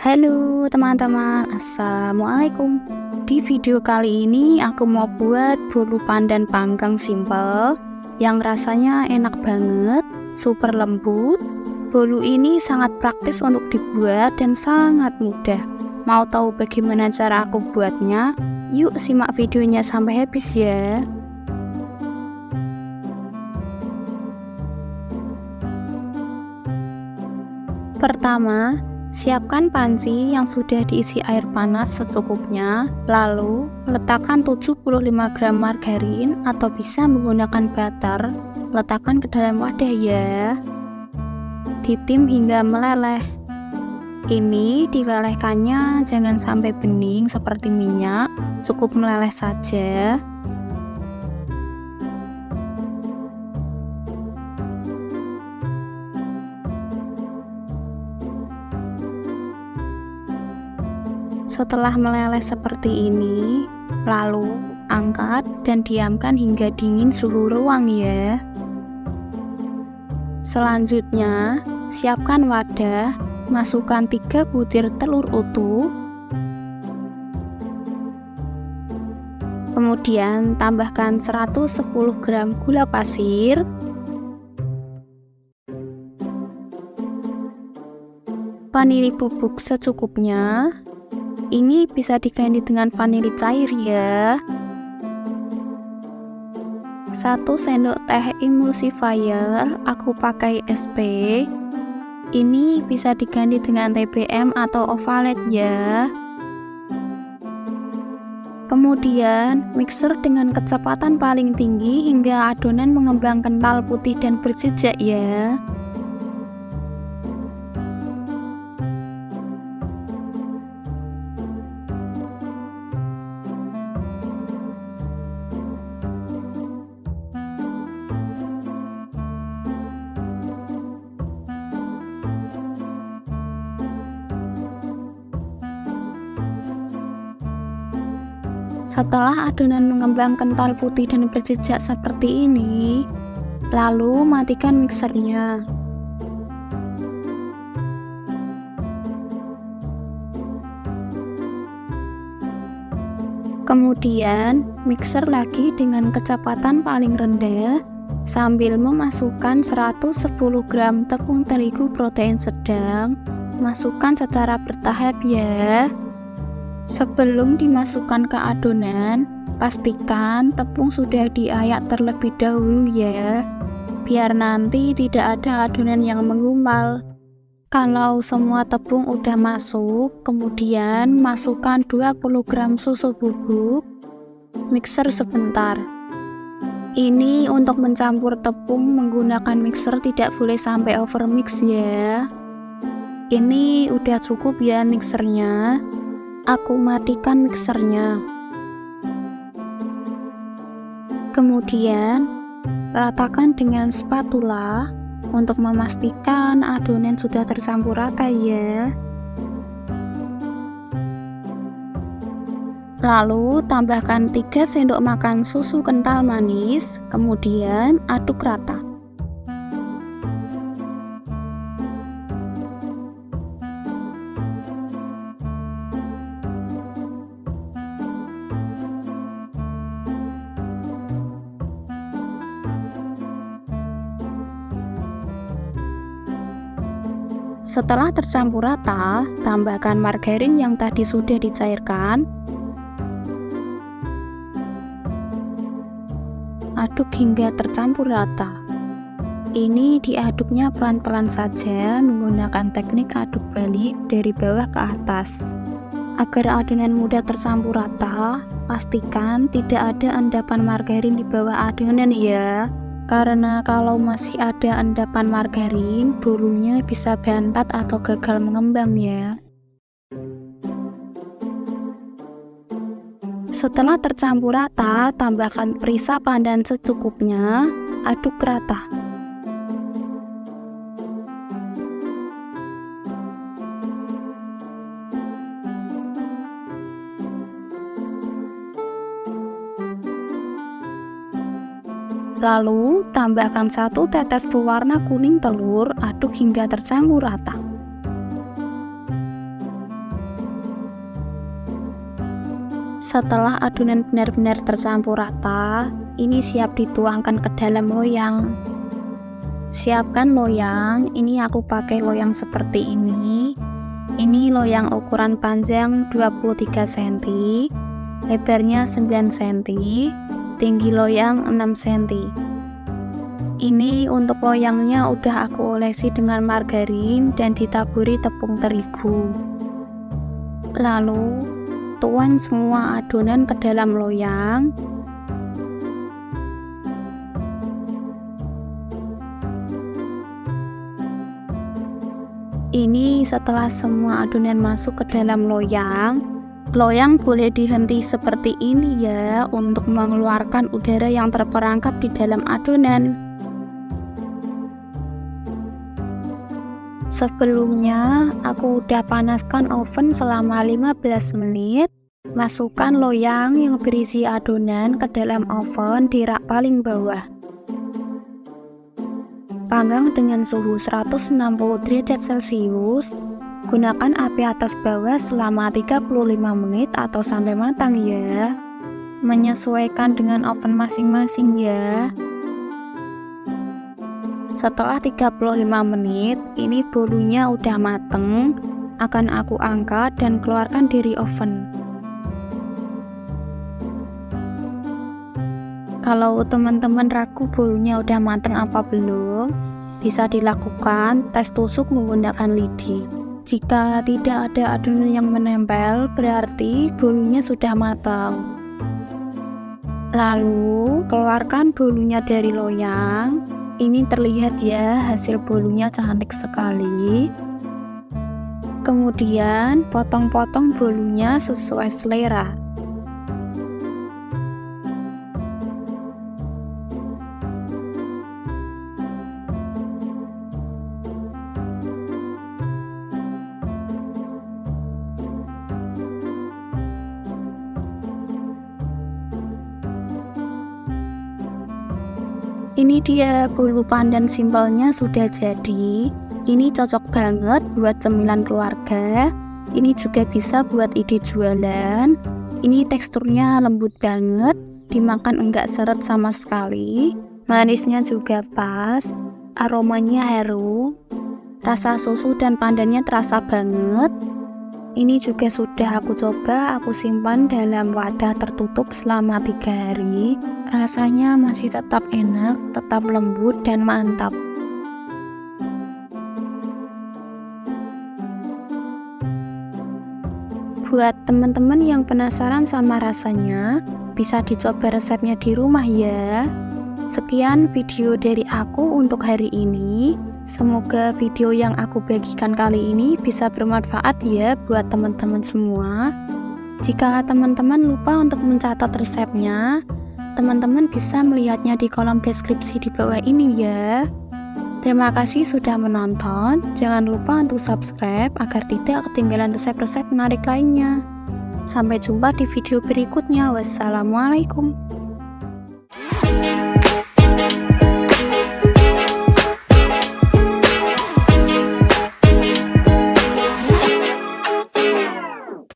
Halo teman-teman, assalamualaikum. Di video kali ini aku mau buat bolu pandan panggang simple yang rasanya enak banget, super lembut. Bolu ini sangat praktis untuk dibuat dan sangat mudah. Mau tahu bagaimana cara aku buatnya? Yuk simak videonya sampai habis ya. Pertama, siapkan panci yang sudah diisi air panas secukupnya, lalu letakkan 75 gram margarin atau bisa menggunakan butter. Letakkan ke dalam wadah ya. Ditim hingga meleleh. Ini dilelehkannya jangan sampai bening seperti minyak, cukup meleleh saja. Setelah meleleh seperti ini, lalu angkat dan diamkan hingga dingin suhu ruang ya. Selanjutnya, siapkan wadah, masukkan 3 butir telur utuh. Kemudian tambahkan 110 gram gula pasir. Vanili bubuk secukupnya. Ini bisa diganti dengan vanili cair ya. 1 sendok teh emulsifier, aku pakai SP. Ini bisa diganti dengan TBM atau Ovaltine ya. Kemudian mixer dengan kecepatan paling tinggi hingga adonan mengembang kental putih dan berjejak ya. Setelah adonan mengembang kental putih dan berjejak seperti ini, lalu matikan mixernya. Kemudian mixer lagi dengan kecepatan paling rendah sambil memasukkan 110 gram tepung terigu protein sedang. Masukkan secara bertahap ya. Sebelum dimasukkan ke adonan, pastikan tepung sudah diayak terlebih dahulu ya, biar nanti tidak ada adonan yang menggumpal. Kalau semua tepung udah masuk, kemudian masukkan 20 gram susu bubuk, mixer sebentar. Ini untuk mencampur tepung menggunakan mixer, tidak boleh sampai overmix ya. Ini udah cukup ya mixernya. Aku matikan mixernya. Kemudian ratakan dengan spatula untuk memastikan adonan sudah tercampur rata ya. Lalu tambahkan 3 sendok makan susu kental manis, kemudian aduk rata. Setelah tercampur rata, tambahkan margarin yang tadi sudah dicairkan. Aduk hingga tercampur rata. Ini diaduknya pelan-pelan saja menggunakan teknik aduk balik dari bawah ke atas. Agar adonan mudah tercampur rata, pastikan tidak ada endapan margarin di bawah adonan ya. Karena kalau masih ada endapan margarin, bolunya bisa bantat atau gagal mengembang ya. Setelah tercampur rata, tambahkan perisa pandan secukupnya, aduk rata. Lalu tambahkan 1 tetes pewarna kuning telur, aduk hingga tercampur rata. Setelah adonan benar-benar tercampur rata, ini siap dituangkan ke dalam loyang. Siapkan loyang, ini aku pakai loyang seperti ini. Ini loyang ukuran panjang 23 cm, lebarnya 9 cm, tinggi loyang 6 cm. Ini untuk loyangnya udah aku olesi dengan margarin dan ditaburi tepung terigu. Lalu tuang semua adonan ke dalam loyang. Ini setelah semua adonan masuk ke dalam loyang, loyang boleh dihenti seperti ini ya untuk mengeluarkan udara yang terperangkap di dalam adonan. Sebelumnya, aku udah panaskan oven selama 15 menit. Masukkan loyang yang berisi adonan ke dalam oven di rak paling bawah. Panggang dengan suhu 160 derajat Celcius. Gunakan api atas bawah selama 35 menit atau sampai matang ya. Menyesuaikan dengan oven masing-masing ya. Setelah 35 menit, ini bolunya udah mateng. Akan aku angkat dan keluarkan dari oven. Kalau teman-teman ragu bolunya udah mateng apa belum, bisa dilakukan tes tusuk menggunakan lidi. Jika tidak ada adonan yang menempel, berarti bolunya sudah matang. Lalu, keluarkan bolunya dari loyang. Ini terlihat ya, hasil bolunya cantik sekali. Kemudian, potong-potong bolunya sesuai selera. Ini dia bolu pandan simpelnya sudah jadi. Ini cocok banget buat cemilan keluarga. Ini juga bisa buat ide jualan. Ini teksturnya lembut banget, dimakan enggak seret sama sekali. Manisnya juga pas, aromanya harum. Rasa susu dan pandannya terasa banget. Ini juga sudah aku coba, aku simpan dalam wadah tertutup selama 3 hari. Rasanya masih tetap enak, tetap lembut dan mantap. Buat teman-teman yang penasaran sama rasanya, bisa dicoba resepnya di rumah ya. Sekian video dari aku untuk hari ini. Semoga video yang aku bagikan kali ini bisa bermanfaat ya buat teman-teman semua. Jika teman-teman lupa untuk mencatat resepnya, teman-teman bisa melihatnya di kolom deskripsi di bawah ini ya. Terima kasih sudah menonton. Jangan lupa untuk subscribe agar tidak ketinggalan resep-resep menarik lainnya. Sampai jumpa di video berikutnya. Wassalamualaikum.